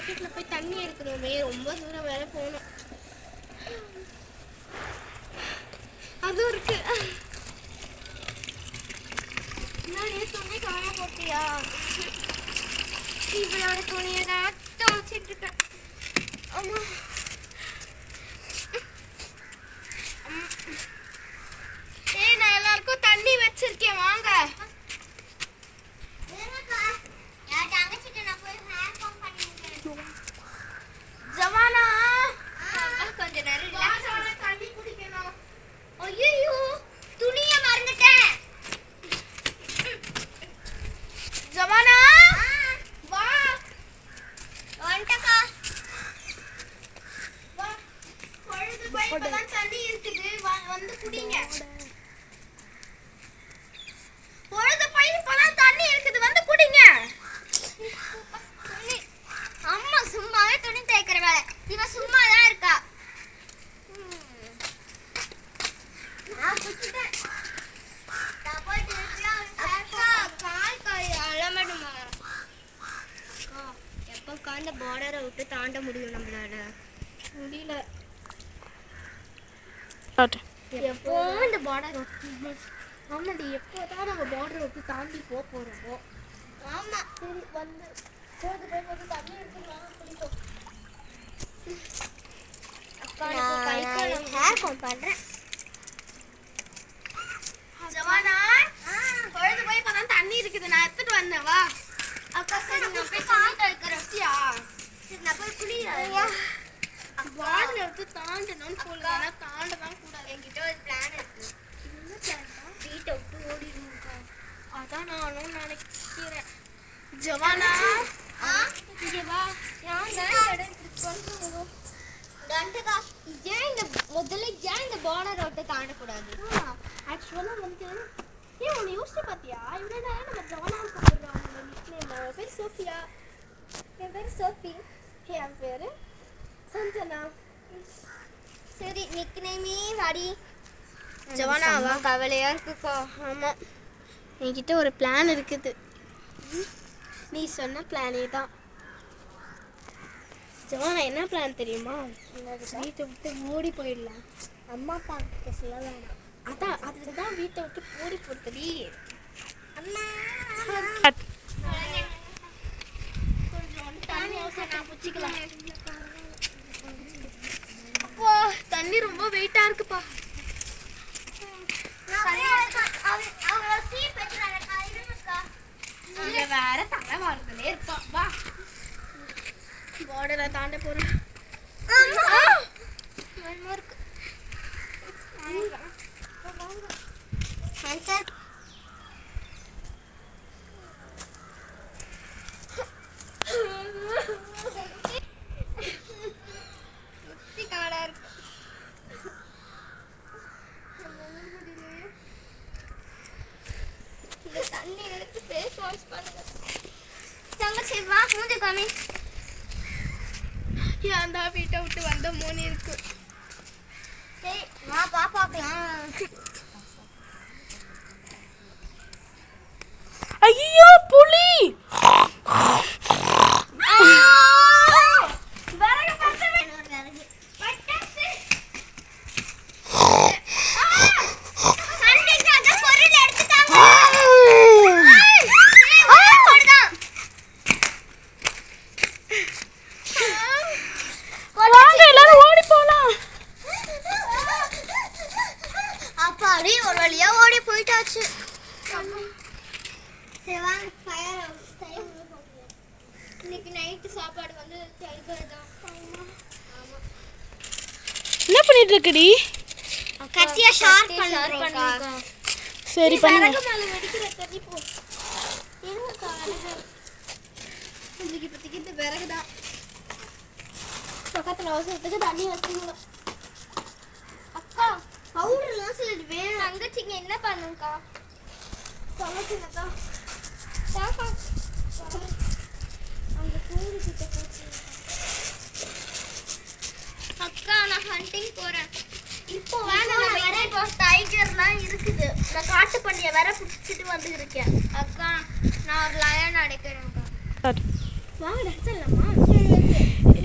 பக்கெட்ல போய் தண்ணி எடுக்கணுமே, ரொம்ப தூரம் வேற போகணும். அதுவும் இருக்கு. முன்னாடியே துணி காய போட்டியா? இவளோட துணியை தான் துவைச்சிட்டு இருக்கேன். அம்மா நான் எல்லாருக்கும் தண்ணி வச்சிருக்கேன், வாங்க. ஜவானா கொஞ்ச நேரம் தண்ணி குடிக்கணும். ஐயோ துணிய மறந்துட்டேன். ஜவானா வா. வந்துட்டக்கா. வா. பொழுது போய் இப்பதான் தண்ணி இருக்குது, வந்து குடிங்க. பொழுது போய் இப்பதான் தண்ணி இருக்குது, வந்து குடிங்க. அம்மா சும்மாவே துணி தேய்க்கிற வேலை, இவ சும்மா தான் இருக்கா. நான் குடிச்சிட்டேன். கால் காய் அலமடுமா? எப்போ காந்த பார்டரை விட்டு தாண்ட முடியும் நம்மளால? முடியல. எப்போ இந்த பார்டர் ஆமாடி, எப்போதான் நம்ம பார்டரை விட்டு தாண்டி போறோமோ. ஆமா சரி வந்து போது தண்ணி எடுத்துக்கலாம், குடிக்கும். ஹேர் கட் பண்றேன். ஜவானா பொழுது போய் இப்பதான் தண்ணி இருக்குது, நான் எடுத்துட்டு வந்தேன், வா. அக்கா சரி நான் போய் கால் கழுக்கிறப்பியா? சரி நான் போய் குளிக்கிறேன். பார்டர் எடுத்து தாண்டணும்னு சொல்லுங்க, தாண்ட தான் கூடாது. என்கிட்ட ஒரு பிளான் இருக்கு. என்ன பிளான்? வீட்டை விட்டு ஓடிடுவோம்க்கா. அதான் நானும் நினைக்கிறேன். ஜவானா இங்கே வா. முதல்ல ஏன் இந்த பார்டர் விட்டு தாண்டக்கூடாது? ஆக்சுவலாக வந்து ஏன் ஒன்று யோசிச்சு பார்த்தியா? இவ்வளோ நேரம் நம்ம ஜவானா கூப்பிடுறோம். என் பேர் சோஃபியா. என் பேர் சோஃபி. என் பேர் சஞ்சனா. சரி நிக் நேமி வாடி. ஜவானாவா? கவலையாக இருக்குக்கா. ஆமாம், என்கிட்ட ஒரு பிளான் இருக்குது. நீ சொன்ன பிளானே தான். ஜவானா என்ன பிளான் தெரியுமா? வீட்டை விட்டு ஓடி போயிடலாம். அம்மா அப்பா கிட்ட சொல்ல வேண்டாம். அதான் அதுதான் வீட்டை விட்டு ஓடி போடுறடி. அம்மா கொஞ்சம் தண்ணி நான் பிடிச்சிக்கலாம். அப்போ தண்ணி ரொம்ப வெயிட்டா இருக்குப்பா. வேற தலை வாரத்திலே இருப்பா. வா பார்டரை தாண்ட போறேன். காடா இருக்கு. இந்த தண்ணி எடுத்து ஃபேஸ் வாஷ் பண்ணுங்க. தங்கச்சி வா, மூஞ்சி காமி. ஏன்டா வீட்டை விட்டு வந்த மோனி இருக்கு. சரி வா பாப்பாக்கலாம். ஐயோ புலி. ஒரு வழியா ஓடி போயிட்டாச்சு. இன்னைக்கு நைட்டு சாப்பாடு வந்து என்ன பண்ணிட்டு இருக்கடி? கத்தியா ஷார்ப் பண்றோம். சரி பண்ணுங்க. மேல வெடிக்கிற தண்ணி போ. என்னக்கா இன்னைக்கு பத்திக்கு இந்த விறகுதான். பக்கத்துல அவசரத்துக்கு தண்ணி வச்சுங்க. அக்கா பவுடர்லாம் சொல்லிடுவே. தங்கச்சிங்க என்ன பண்ணுங்கக்கா? தங்கச்சிங்கக்கா அங்க சூடு கிட்ட போச்சு. அக்கா நான் ஹண்டிங் போறேன். இப்போ வேணாம், வேற இப்போ டைகர்லாம் இருக்குது. நான் காட்டு பண்ணிய வேற பிடிச்சிட்டு வந்து இருக்கேன். அக்கா நான் ஒரு லயன் அடைக்கிறேன். வாங்க டான்ஸ் பண்ணலாமா? சரி ஓகே.